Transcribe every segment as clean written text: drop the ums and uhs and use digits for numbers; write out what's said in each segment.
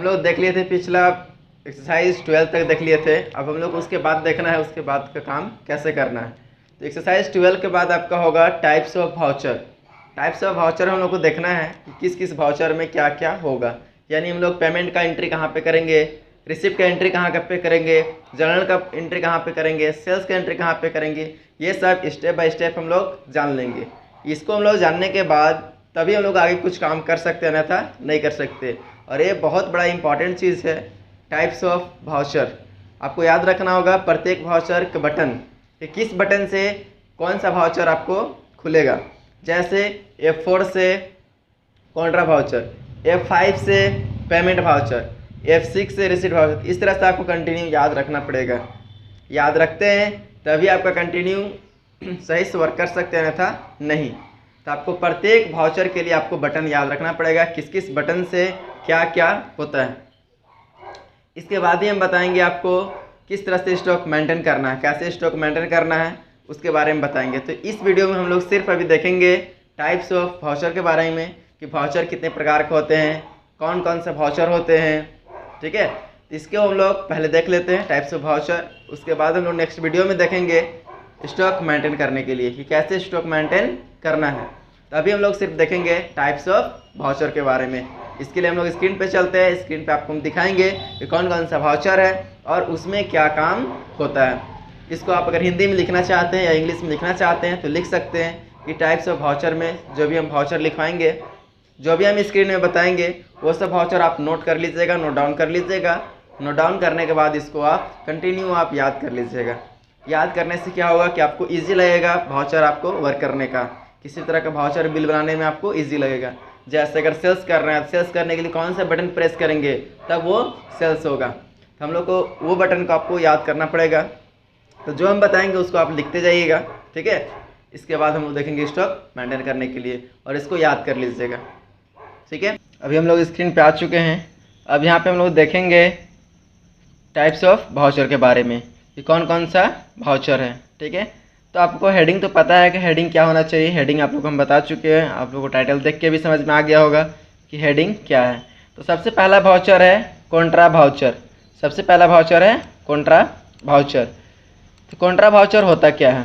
लोग देख लिए थे पिछला एक्सरसाइज 12 तक देख लिए थे। अब हम लोग को उसके बाद देखना है उसके बाद का काम कैसे करना है। तो एक्सरसाइज 12 के बाद आपका होगा types of voucher. Types of voucher हम लोग को देखना है कि किस किस वाउचर में क्या क्या होगा। यानी हम लोग पेमेंट का एंट्री कहाँ पे करेंगे, रिसिप्ट का एंट्री कहाँ पे करेंगे, जनरल का एंट्री कहाँ पे करेंगे, सेल्स का एंट्री कहाँ पे करेंगे, ये सब स्टेप बाय स्टेप हम लोग जान लेंगे। इसको हम लोग जानने के बाद तभी हम लोग आगे कुछ काम कर सकते हैं, अन्यथा नहीं कर सकते। और ये बहुत बड़ा इंपॉर्टेंट चीज़ है टाइप्स ऑफ वाउचर। आपको याद रखना होगा प्रत्येक वाउचर का बटन कि किस बटन से कौन सा वाउचर आपको खुलेगा। जैसे F4 से कॉन्ट्रा वाउचर, F5 से पेमेंट वाउचर, F6 से रिसीट वाउचर। इस तरह से आपको कंटिन्यू याद रखना पड़ेगा। याद रखते हैं तभी आपका कंटिन्यू सही से वर्क कर सकते हैं, अन्यथा नहीं। तो आपको प्रत्येक वाउचर के लिए आपको बटन याद रखना पड़ेगा, किस किस बटन से क्या क्या होता है। इसके बाद ही हम बताएंगे आपको किस तरह से स्टॉक मेंटेन करना है, कैसे स्टॉक मेंटेन करना है उसके बारे में बताएंगे। तो इस वीडियो में हम लोग सिर्फ अभी देखेंगे टाइप्स ऑफ वाउचर के बारे में कि वाउचर कितने प्रकार के होते हैं, कौन कौन से वाउचर होते हैं। ठीक है, इसके हम लोग पहले देख लेते हैं टाइप्स ऑफ वाउचर। उसके बाद हम लोग नेक्स्ट वीडियो में देखेंगे स्टॉक मेंटेन करने के लिए कि कैसे स्टॉक मेंटेन करना है। तो अभी हम लोग सिर्फ देखेंगे टाइप्स ऑफ वाउचर के बारे में। इसके लिए हम लोग स्क्रीन पे चलते हैं। स्क्रीन पे आपको हम दिखाएंगे कि कौन कौन सा वाउचर है और उसमें क्या काम होता है। इसको आप अगर हिंदी में लिखना चाहते हैं या इंग्लिश में लिखना चाहते हैं तो लिख सकते हैं कि टाइप्स ऑफ वाउचर में जो भी हम वाउचर लिखवाएंगे, जो भी हम स्क्रीन में बताएंगे वो सब वाउचर आप नोट कर लीजिएगा, नोट डाउन कर लीजिएगा। नोट डाउन करने के बाद इसको आप कंटिन्यू आप याद कर लीजिएगा। याद करने से क्या होगा कि आपको ईजी लगेगा वाउचर आपको वर्क करने का। किसी तरह का वाउचर बिल बनाने में आपको ईजी लगेगा। जैसे अगर सेल्स कर रहे हैं, सेल्स करने के लिए कौन सा बटन प्रेस करेंगे तब वो सेल्स होगा। तो हम लोग को वो बटन को आपको याद करना पड़ेगा। तो जो हम बताएंगे उसको आप लिखते जाइएगा। ठीक है, इसके बाद हम लोग देखेंगे स्टॉक मेंटेन करने के लिए और इसको याद कर लीजिएगा। ठीक है, अभी हम लोग स्क्रीन पे आ चुके हैं। अब यहाँ पे हम लोग देखेंगे टाइप्स ऑफ वाउचर के बारे में कि कौन कौन सा वाउचर है। ठीक है, तो आपको हेडिंग तो पता है कि हेडिंग क्या होना चाहिए। हेडिंग आप लोग को हम बता चुके हैं। आप लोगों को टाइटल देख के भी समझ में आ गया होगा कि हेडिंग क्या है। तो सबसे पहला वाउचर है कॉन्ट्रा वाउचर। सबसे पहला वाउचर है कॉन्ट्रा वाउचर। तो कॉन्ट्रा वाउचर होता क्या है?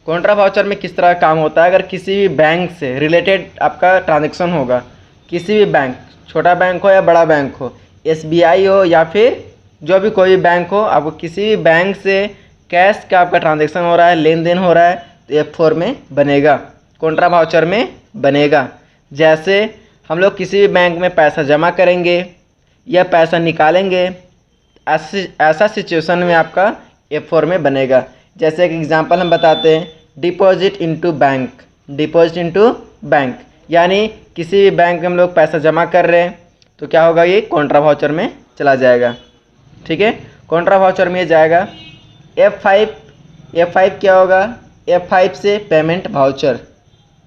कॉन्ट्रा वाउचर में किस तरह का काम होता है? अगर किसी भी बैंक से रिलेटेड आपका ट्रांजेक्शन होगा, किसी भी बैंक, छोटा बैंक हो या बड़ा बैंक हो, SBI हो या फिर जो भी कोई बैंक हो, आपको किसी भी बैंक से कैश का आपका ट्रांजैक्शन हो रहा है, लेन देन हो रहा है, तो F4 में बनेगा, कॉन्ट्रा वाउचर में बनेगा। जैसे हम लोग किसी भी बैंक में पैसा जमा करेंगे या पैसा निकालेंगे, ऐसा सिचुएशन में आपका F4 में बनेगा। जैसे एक एग्जांपल हम बताते हैं, deposit into bank. Deposit into bank यानी किसी भी बैंक में हम लोग पैसा जमा कर रहे हैं तो क्या होगा, ये कॉन्ट्रा वाउचर में चला जाएगा। ठीक है, कॉन्ट्रा वाउचर में जाएगा। F5 क्या होगा? F5 से पेमेंट वाउचर।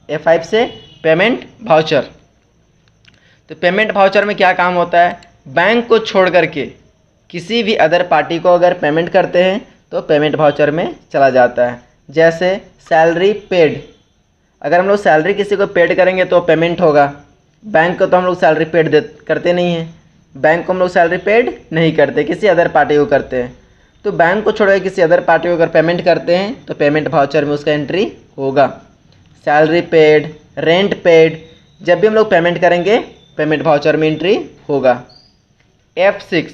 F5 से पेमेंट वाउचर। तो पेमेंट वाउचर में क्या काम होता है? बैंक को छोड़ करके किसी भी अदर पार्टी को अगर पेमेंट करते हैं तो पेमेंट वाउचर में चला जाता है। जैसे सैलरी पेड, अगर हम लोग सैलरी किसी को पेड करेंगे तो पेमेंट होगा। बैंक को तो हम लोग सैलरी पेड करते नहीं हैं, बैंक को हम लोग सैलरी पेड नहीं करते, किसी अदर पार्टी को करते हैं। तो बैंक को छोड़कर किसी अदर पार्टी को अगर पेमेंट करते हैं तो पेमेंट वाउचर में उसका एंट्री होगा। सैलरी पेड, रेंट पेड, जब भी हम लोग पेमेंट करेंगे पेमेंट वाउचर में एंट्री होगा। F6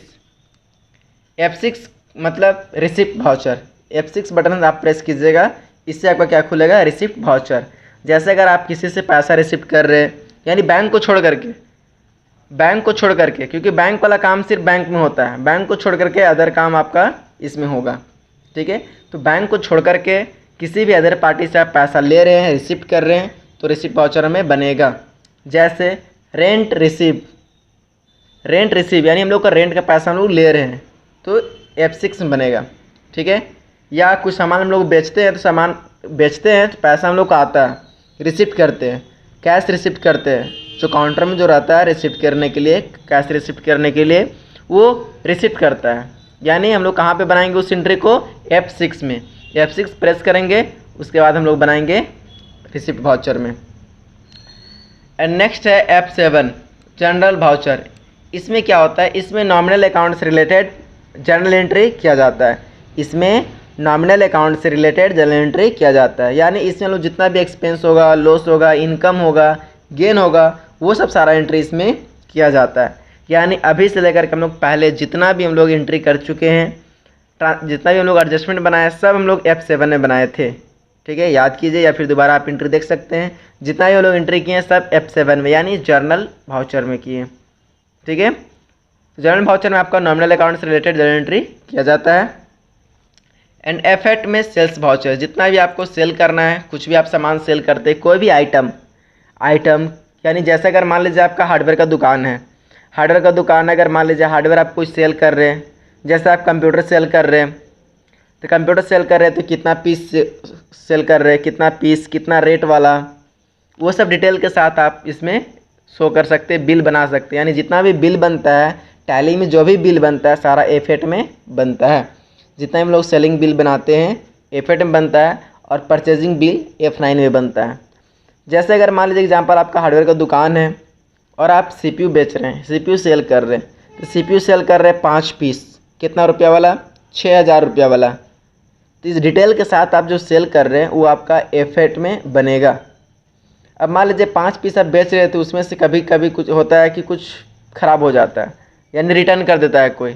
मतलब रिसिप्ट वाउचर। F6 बटन आप प्रेस कीजिएगा, इससे आपका क्या खुलेगा? Receipt voucher. जैसे अगर आप किसी से पैसा रिसिप्ट कर रहे हैं, यानी बैंक को छोड़ करके, क्योंकि बैंक वाला काम सिर्फ बैंक में होता है, बैंक को छोड़ करके अदर काम आपका इसमें होगा। ठीक है, तो बैंक को छोड़ करके किसी भी अदर पार्टी से आप पैसा ले रहे हैं, रिसिप्ट कर रहे हैं तो रिसिप्ट वाउचर में बनेगा। जैसे रेंट रिसीव यानी हम लोग का रेंट का पैसा हम लोग ले रहे हैं तो F6 में बनेगा। ठीक है, या कुछ सामान हम लोग बेचते हैं तो पैसा हम लोग का आता है, रिसिप्ट करते हैं, कैश रिसिप्ट करते हैं। जो काउंटर में जो रहता है रिसिप्ट करने के लिए, कैश रिसिप्ट करने के लिए वो रिसिप्ट करता है। यानी हम लोग कहाँ पे बनाएंगे उस एंट्री को? F6 में। F6 प्रेस करेंगे, उसके बाद हम लोग बनाएंगे रिसिप्ट वाउचर में। एंड नेक्स्ट है F7 जनरल वाउचर। इसमें क्या होता है, इसमें नॉमिनल अकाउंट से रिलेटेड जर्नल एंट्री किया जाता है। इसमें नॉमिनल अकाउंट से रिलेटेड जर्नल एंट्री किया जाता है, यानी इसमें लोग जितना भी एक्सपेंस होगा, लॉस होगा, इनकम होगा, गेन होगा, वो सब सारा एंट्री इसमें किया जाता है। यानी अभी से लेकर के हम लोग पहले जितना भी हम लोग एंट्री कर चुके हैं, जितना भी हम लोग एडजस्टमेंट बनाए, सब हम लोग F7 में बनाए थे। ठीक है, याद कीजिए या फिर दोबारा आप एंट्री देख सकते हैं। जितना भी हम लोग एंट्री किए हैं सब F7 में, यानी जर्नल वाउचर में किए। ठीक है, जर्नल वाउचर में आपका नॉमिनल अकाउंट से रिलेटेड जर्नल एंट्री किया जाता है। एंड F8 में सेल्स वाउचर, जितना भी आपको सेल करना है, कुछ भी आप सामान सेल करते हैं, कोई भी आइटम यानी जैसे अगर मान लीजिए आपका हार्डवेयर का दुकान है, हार्डवेयर का दुकान अगर मान लीजिए हार्डवेयर आप कुछ सेल कर रहे हैं, जैसे आप कंप्यूटर सेल कर रहे हैं, तो कंप्यूटर सेल कर रहे हैं तो कितना पीस सेल कर रहे हैं, कितना पीस, कितना रेट वाला, वो सब डिटेल के साथ आप इसमें शो कर सकते हैं, बिल बना सकते हैं। यानी जितना भी बिल बनता है टैली में, जो भी बिल बनता है सारा F8 में बनता है। जितना हम लोग सेलिंग बिल बनाते हैं F8 में बनता है, और परचेजिंग बिल F9 में बनता है। जैसे अगर मान लीजिए एग्जांपल आपका हार्डवेयर का दुकान है और आप CPU बेच रहे हैं, CPU सेल कर रहे हैं, तो CPU सेल कर रहे हैं 5 पीस, कितना रुपया वाला, 6000 रुपया वाला। तो इस डिटेल के साथ आप जो सेल कर रहे हैं वो आपका F8 में बनेगा। अब मान लीजिए 5 पीस आप बेच रहे हैं, तो उसमें से कभी कभी कुछ होता है कि कुछ ख़राब हो जाता है, यानी रिटर्न कर देता है कोई,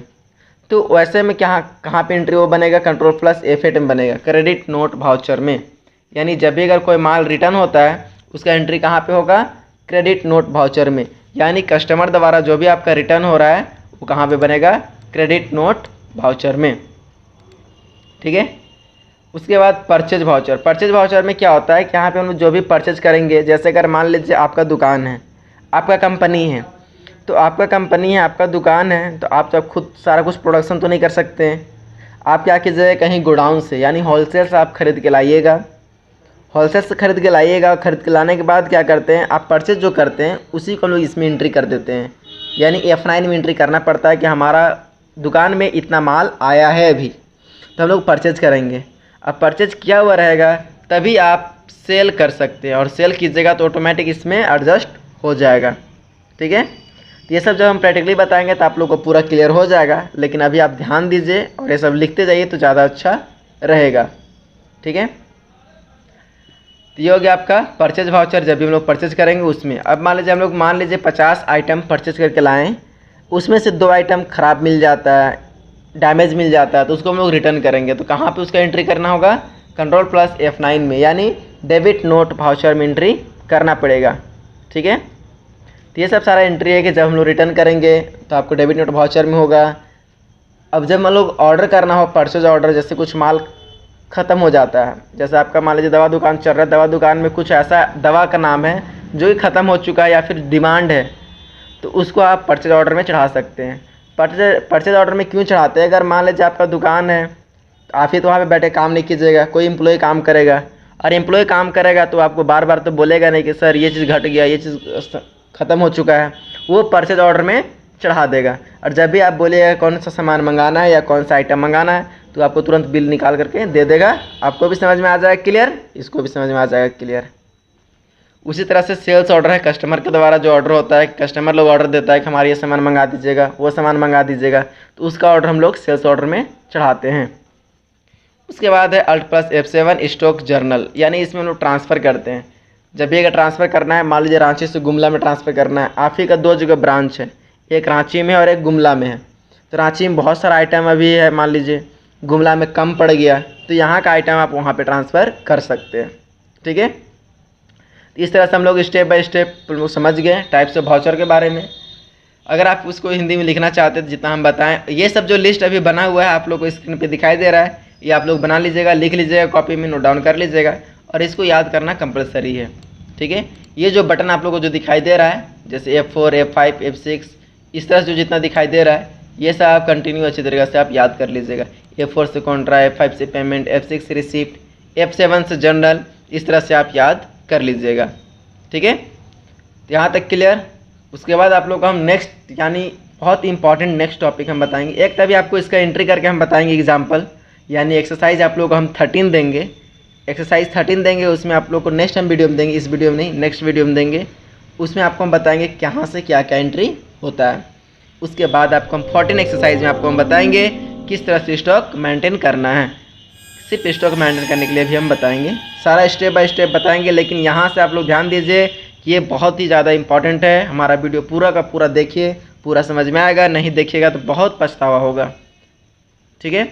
तो वैसे में कहाँ पे एंट्री वो बनेगा, Ctrl+F8 में बनेगा, क्रेडिट नोट वाउचर में। यानी जब भी अगर कोई माल रिटर्न होता है उसका एंट्री कहाँ पे होगा, क्रेडिट नोट वाउचर में। यानी कस्टमर द्वारा जो भी आपका रिटर्न हो रहा है वो कहाँ पे बनेगा, क्रेडिट नोट वाउचर में। ठीक है, उसके बाद परचेज वाउचर। परचेज वाउचर में क्या होता है कि यहाँ पे हम लोग जो भी परचेज करेंगे, जैसे अगर मान लीजिए आपका दुकान है, आपका कंपनी है, तो आपका कंपनी है, आपका दुकान है, तो आप जब खुद सारा कुछ प्रोडक्शन तो नहीं कर सकते हैं। आप क्या कीजिएगा, कहीं गोडाउन से यानी होलसेल से आप ख़रीद के लाइएगा, होलसेल से ख़रीद के लाइएगा। खरीद के लाने के बाद क्या करते हैं, आप परचेज जो करते हैं उसी को हम लोग इसमें एंट्री कर देते हैं। यानी F9 में एंट्री करना पड़ता है कि हमारा दुकान में इतना माल आया है अभी, तो हम लोग परचेज करेंगे। अब परचेज किया हुआ रहेगा तभी आप सेल कर सकते हैं, और सेल कीजिएगा तो ऑटोमेटिक इसमें एडजस्ट हो जाएगा। ठीक है, तो ये सब जब हम प्रैक्टिकली बताएंगे तो आप लोग को पूरा क्लियर हो जाएगा, लेकिन अभी आप ध्यान दीजिए और ये सब लिखते जाइए तो ज़्यादा अच्छा रहेगा। ठीक है, तो ये हो गया आपका परचेज वाउचर, जब भी हम लोग परचेज करेंगे उसमें। अब मान लीजिए हम लोग 50 आइटम परचेज करके लाएँ, उसमें से 2 आइटम ख़राब मिल जाता है, डैमेज मिल जाता है, तो उसको हम लोग रिटर्न करेंगे। तो कहाँ पे उसका एंट्री करना होगा, Ctrl+F9 में, यानी डेबिट नोट वाउचर में एंट्री करना पड़ेगा। ठीक है, तो ये सब सारा एंट्री है कि जब हम लोग रिटर्न करेंगे तो आपको डेबिट नोट वाउचर में होगा। अब जब हम लोग ऑर्डर करना हो, परचेज ऑर्डर, जैसे कुछ माल ख़त्म हो जाता है, जैसे आपका मान लीजिए दवा दुकान चल रहा है, दवा दुकान में कुछ ऐसा दवा का नाम है जो कि ख़त्म हो चुका है या फिर डिमांड है, तो उसको आप परचेज ऑर्डर में चढ़ा सकते हैं। परचेज ऑर्डर में क्यों चढ़ाते हैं, अगर मान लीजिए आपका दुकान है, आप ही तो वहाँ पे बैठे काम नहीं कीजिएगा, कोई एम्प्लॉय काम करेगा, और एम्प्लॉय काम करेगा तो आपको बार बार तो बोलेगा नहीं कि सर ये चीज़ घट गया, ये चीज़ ख़त्म हो चुका है, वो परचेज ऑर्डर में चढ़ा देगा। और जब भी आप बोलिएगा कौन सा सामान मंगाना है या कौन सा आइटम मंगाना है, तो आपको तुरंत बिल निकाल करके दे देगा। आपको भी समझ में आ जाएगा क्लियर, इसको भी समझ में आ जाएगा क्लियर। उसी तरह से सेल्स ऑर्डर है, कस्टमर के द्वारा जो ऑर्डर होता है, कस्टमर लोग ऑर्डर देता है कि हमारा ये सामान मंगा दीजिएगा, वो सामान मंगा दीजिएगा, तो उसका ऑर्डर हम लोग सेल्स ऑर्डर में चढ़ाते हैं। उसके बाद है Alt+F7 स्टॉक जर्नल, यानी इसमें हम लोग ट्रांसफ़र करते हैं। जब भी अगर ट्रांसफ़र करना है, मान लीजिए रांची से गुमला में ट्रांसफ़र करना है, आप ही का 2 जगह ब्रांच है, एक रांची में और एक गुमला में है। तो रांची में बहुत सारा आइटम अभी है, मान लीजिए गुमला में कम पड़ गया, तो यहाँ का आइटम आप वहाँ पे ट्रांसफ़र कर सकते हैं। ठीक है, इस तरह से हम लोग स्टेप बाय स्टेप लोग समझ गए टाइप्स ऑफ वाउचर के बारे में। अगर आप उसको हिंदी में लिखना चाहते हैं तो जितना हम बताएं, ये सब जो लिस्ट अभी बना हुआ है आप लोग को स्क्रीन पे दिखाई दे रहा है, ये आप लोग बना लीजिएगा, लिख लीजिएगा, कॉपी में नोट डाउन कर लीजिएगा, और इसको याद करना कंपलसरी है। ठीक है, ये जो बटन आप लोग को जो दिखाई दे रहा है, जैसे F4, F5, F6, इस तरह से जो जितना दिखाई दे रहा है, ये सब आप कंटिन्यू अच्छी तरीके से आप याद कर लीजिएगा। F4 से कॉन्ट्रा, F5 से पेमेंट, F6 से रिसिप्ट, F7 से जनरल, इस तरह से आप याद कर लीजिएगा। ठीक है, यहाँ तक क्लियर। उसके बाद आप लोग को हम नेक्स्ट, यानी बहुत इंपॉर्टेंट नेक्स्ट टॉपिक हम बताएंगे। एक तभी आपको इसका एंट्री करके हम बताएंगे एग्जाम्पल, यानी एक्सरसाइज आप लोग को हम 13 देंगे, एक्सरसाइज 13 देंगे, उसमें आप लोग को नेक्स्ट हम वीडियो में देंगे, इस वीडियो में नहीं, नेक्स्ट वीडियो में देंगे। उसमें आपको हम बताएंगे कहाँ से क्या क्या एंट्री होता है। उसके बाद आपको हम 14 एक्सरसाइज में आपको हम बताएंगे किस तरह से स्टॉक मेंटेन करना है। सिर्फ स्टॉक मेंटेन करने के लिए भी हम बताएंगे, सारा स्टेप बाय स्टेप बताएंगे। लेकिन यहाँ से आप लोग ध्यान दीजिए कि ये बहुत ही ज़्यादा इंपॉर्टेंट है। हमारा वीडियो पूरा का पूरा देखिए, पूरा समझ में आएगा, नहीं देखिएगा तो बहुत पछतावा होगा। ठीक है।